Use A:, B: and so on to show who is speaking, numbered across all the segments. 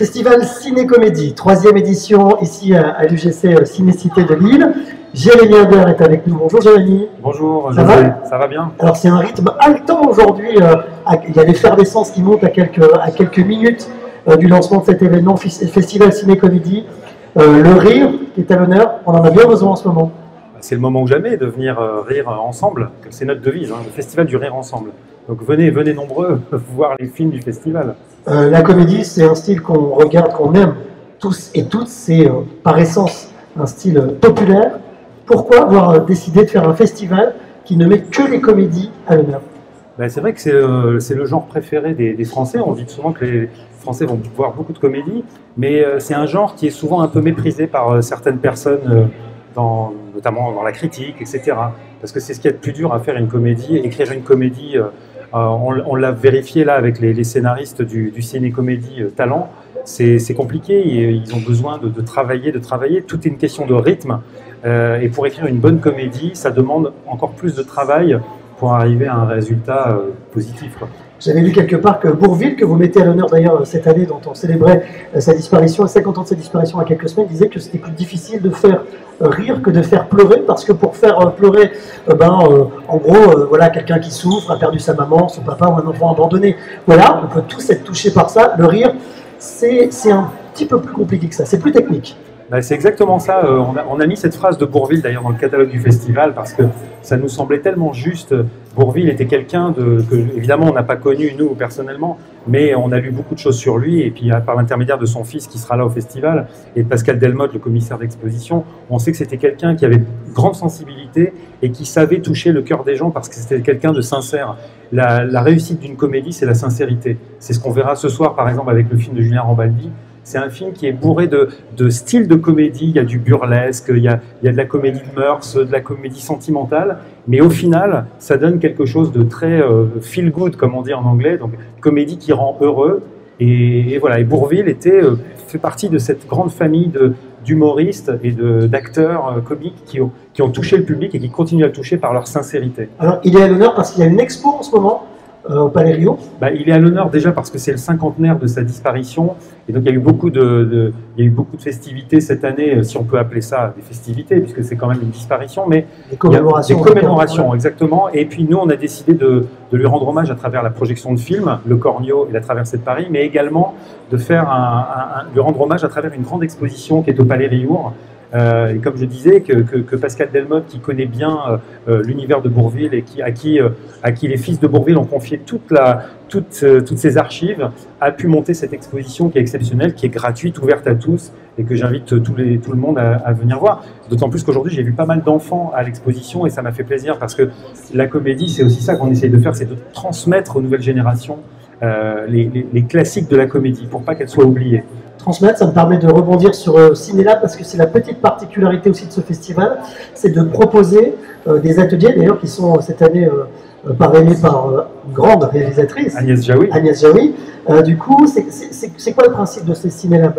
A: Festival Ciné-Comédie, troisième édition ici à l'UGC Ciné-Cité de Lille. Jérémy Imbert est avec nous. Bonjour Jérémy.
B: Bonjour,
A: ça va?
B: Ça va bien.
A: Alors c'est un rythme haletant aujourd'hui. Il y a l'effervescence qui monte à quelques minutes du lancement de cet événement, Festival Ciné-Comédie. Le rire qui est à l'honneur, on en a bien besoin en ce moment.
B: C'est le moment ou jamais de venir rire ensemble. C'est notre devise, le festival du rire ensemble. Donc venez nombreux voir les films du festival.
A: La comédie, c'est un style qu'on regarde, qu'on aime tous et toutes. C'est par essence un style populaire. Pourquoi avoir décidé de faire un festival qui ne met que les comédies à l'honneur?
B: C'est vrai que c'est le genre préféré des Français. On dit souvent que les Français vont voir beaucoup de comédies, mais c'est un genre qui est souvent un peu méprisé par certaines personnes, notamment dans la critique, etc. Parce que c'est ce qu'il y a de plus dur à faire une comédie. Écrire une comédie, on l'a vérifié là avec les scénaristes du ciné-comédie talent. C'est compliqué, ils ont besoin de travailler. Tout est une question de rythme. Et pour écrire une bonne comédie, ça demande encore plus de travail pour arriver à un résultat positif, quoi.
A: J'avais lu quelque part que Bourvil, que vous mettez à l'honneur d'ailleurs cette année, dont on célébrait sa disparition, 50 ans de sa disparition à quelques semaines, disait que c'était plus difficile de faire rire que de faire pleurer, parce que pour faire pleurer, en gros, voilà, quelqu'un qui souffre, a perdu sa maman, son papa ou un enfant abandonné. Voilà, on peut tous être touchés par ça. Le rire, c'est un petit peu plus compliqué que ça, c'est plus technique.
B: C'est exactement ça. On a mis cette phrase de Bourvil d'ailleurs dans le catalogue du festival parce que ça nous semblait tellement juste. Bourvil était quelqu'un que évidemment on n'a pas connu nous personnellement, mais on a lu beaucoup de choses sur lui et puis par l'intermédiaire de son fils qui sera là au festival et de Pascal Delmotte, le commissaire d'exposition, on sait que c'était quelqu'un qui avait une grande sensibilité et qui savait toucher le cœur des gens parce que c'était quelqu'un de sincère. La réussite d'une comédie, c'est la sincérité. C'est ce qu'on verra ce soir par exemple avec le film de Julien Rambaldi. C'est un film qui est bourré de styles de comédie. Il y a du burlesque, il y a de la comédie de mœurs, de la comédie sentimentale. Mais au final, ça donne quelque chose de très feel good, comme on dit en anglais. Donc, comédie qui rend heureux. Et voilà. Et Bourvil fait partie de cette grande famille d'humoristes et d'acteurs comiques qui ont touché le public et qui continuent à le toucher par leur sincérité.
A: Alors, il est à l'honneur parce qu'il y a une expo en ce moment. Au Palais Rio.
B: Il est à l'honneur déjà parce que c'est le 50aire de sa disparition et donc il y a eu beaucoup de festivités cette année, si on peut appeler ça des festivités puisque c'est quand même une disparition, mais
A: des commémorations.
B: Des commémorations, exactement. Et puis nous on a décidé de lui rendre hommage à travers la projection de films, Le Cornio et La Traversée de Paris, mais également de faire lui rendre hommage à travers une grande exposition qui est au Palais Rio. Et comme je disais, que Pascal Delmotte, qui connaît bien l'univers de Bourvil et à qui les fils de Bourvil ont confié toutes ces archives, a pu monter cette exposition qui est exceptionnelle, qui est gratuite, ouverte à tous, et que j'invite tout le monde à venir voir. D'autant plus qu'aujourd'hui, j'ai vu pas mal d'enfants à l'exposition, et ça m'a fait plaisir, parce que la comédie, c'est aussi ça qu'on essaye de faire, c'est de transmettre aux nouvelles générations les classiques de la comédie, pour pas qu'elles soient oubliées.
A: Transmettre, ça me permet de rebondir sur Cinélab parce que c'est la petite particularité aussi de ce festival, c'est de proposer des ateliers d'ailleurs qui sont cette année parrainés par une grande réalisatrice,
B: Agnès Jaoui.
A: Du coup, c'est quoi le principe de ce Cinélab?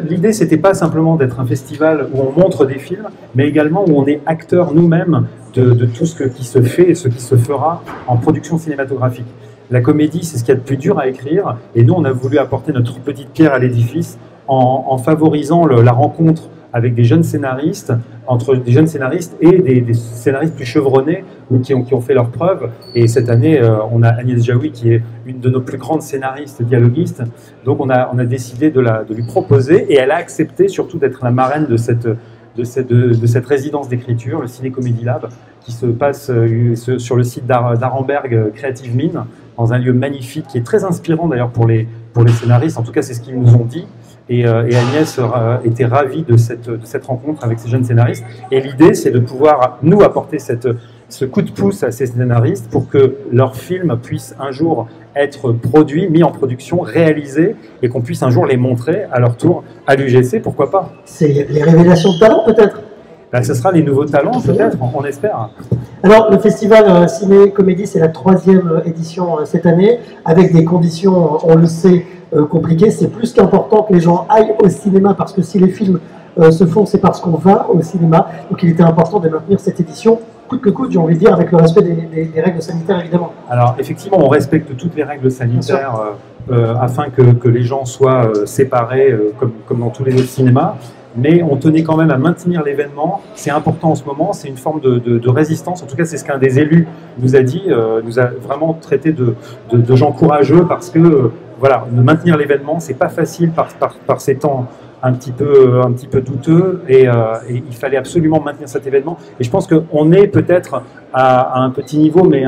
B: L'idée, c'était pas simplement d'être un festival où on montre des films, mais également où on est acteur nous-mêmes de tout ce qui se fait et ce qui se fera en production cinématographique. La comédie, c'est ce qu'il y a de plus dur à écrire, et nous, on a voulu apporter notre petite pierre à l'édifice en favorisant la rencontre avec des jeunes scénaristes, entre des jeunes scénaristes et des scénaristes plus chevronnés ou qui ont fait leurs preuves. Et cette année, on a Agnès Jaoui qui est une de nos plus grandes scénaristes dialoguistes. Donc on a décidé de lui proposer, et elle a accepté surtout d'être la marraine de cette résidence d'écriture, le Ciné Comedy Lab, qui se passe sur le site d'Arenberg Creative Mine, dans un lieu magnifique qui est très inspirant d'ailleurs pour les scénaristes. En tout cas, c'est ce qu'ils nous ont dit. Et Agnès était ravie de cette rencontre avec ces jeunes scénaristes. Et l'idée, c'est de pouvoir nous apporter ce coup de pouce à ces scénaristes pour que leurs films puissent un jour être produits, mis en production, réalisés, et qu'on puisse un jour les montrer à leur tour à l'UGC, pourquoi pas.
A: C'est les révélations de talent peut-être?
B: Ce sera les nouveaux talents peut-être, on espère.
A: Alors le festival Ciné-Comédie, c'est la 3e édition cette année, avec des conditions, on le sait, compliquées. C'est plus qu'important que les gens aillent au cinéma, parce que si les films se font, c'est parce qu'on va au cinéma. Donc il était important de maintenir cette édition coûte que coûte, j'ai envie de dire, avec le respect des règles sanitaires, évidemment.
B: Alors, effectivement, on respecte toutes les règles sanitaires afin que les gens soient séparés, comme dans tous les autres cinémas. Mais on tenait quand même à maintenir l'événement. C'est important en ce moment, c'est une forme de résistance. En tout cas, c'est ce qu'un des élus nous a dit, nous a vraiment traité de gens courageux parce que, voilà, de maintenir l'événement, c'est pas facile par ces temps un petit peu douteux et il fallait absolument maintenir cet événement. Et je pense qu'on est peut-être à un petit niveau, mais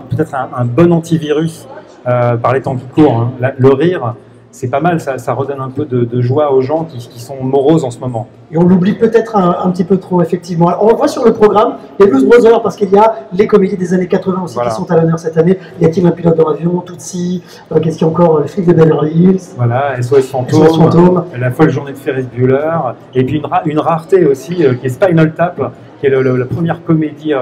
B: peut-être un bon antivirus par les temps qui courent. Hein. Le rire, c'est pas mal, ça redonne un peu de joie aux gens qui sont moroses en ce moment.
A: Et on l'oublie peut-être un petit peu trop, effectivement. Alors, on voit sur le programme les Blues Brothers, parce qu'il y a les comédies des années 80 aussi qui sont à l'honneur cette année. Il y a Tim un pilote dans l'avion, Tootsie, qu'est-ce qu'il y a encore, le flic de Beverly Hills.
B: Voilà, SOS Fantôme, La folle journée de Ferris Bueller. Et puis une rareté aussi, qui est Spinal Tap, qui est la première comédie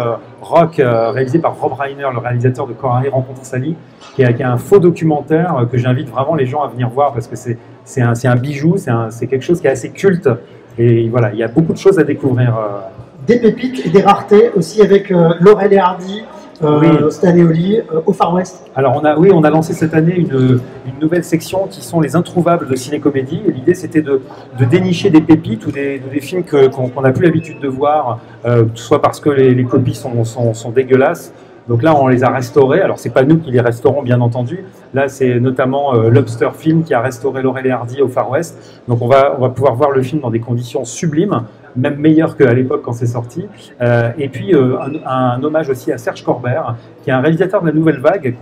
B: rock réalisée par Rob Reiner, le réalisateur de Quand Harry rencontre Sally, qui est un faux documentaire que j'invite vraiment les gens à venir voir parce que c'est un bijou, c'est quelque chose qui est assez culte. Et voilà, il y a beaucoup de choses à découvrir.
A: Des pépites et des raretés aussi avec Laurel et Hardy, Stan et Ollie, au Far West.
B: Alors on a lancé cette année une nouvelle section qui sont les introuvables de ciné-comédie. Et l'idée c'était de dénicher des pépites ou des films qu'on n'a plus l'habitude de voir, soit parce que les copies sont dégueulasses. Donc là, on les a restaurés. Alors, c'est pas nous qui les restaurons, bien entendu. Là, c'est notamment Lobster Film qui a restauré Laurel et Hardy au Far West. Donc, on va pouvoir voir le film dans des conditions sublimes, même meilleures qu'à l'époque quand c'est sorti. Et puis, un hommage aussi à Serge Corbert, qui est un réalisateur de la Nouvelle Vague.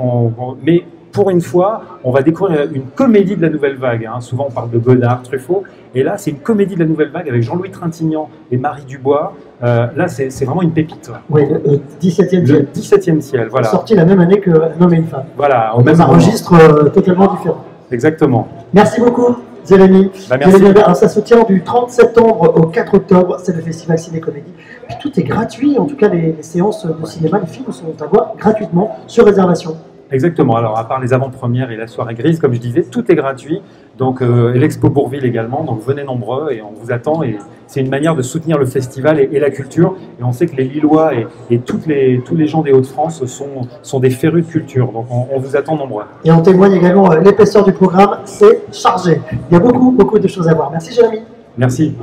B: Mais pour une fois, on va découvrir une comédie de la Nouvelle Vague. Hein. Souvent, on parle de Godard, Truffaut. Et là, c'est une comédie de la Nouvelle Vague avec Jean-Louis Trintignant et Marie Dubois. Là, c'est vraiment une pépite.
A: Oui, le 17e ciel.
B: Le 17e ciel, voilà.
A: Sorti la même année que Un homme et une femme.
B: Voilà, au
A: même
B: même
A: un registre totalement différent.
B: Exactement.
A: Merci beaucoup, Jérémy.
B: Merci.
A: Ça se tient du 30 septembre au 4 octobre. C'est le Festival Ciné-Comédie. Puis tout est gratuit. En tout cas, les séances de cinéma, les films sont à voir gratuitement sur réservation.
B: Exactement. Alors, à part les avant-premières et la soirée grise, comme je disais, tout est gratuit. Donc, l'Expo Bourville également. Donc, venez nombreux et on vous attend. Et c'est une manière de soutenir le festival et la culture. Et on sait que les Lillois et tous les gens des Hauts-de-France sont des férus de culture. Donc, on vous attend nombreux.
A: Et on témoigne également l'épaisseur du programme. C'est chargé. Il y a beaucoup de choses à voir. Merci, Jérémy.
B: Merci.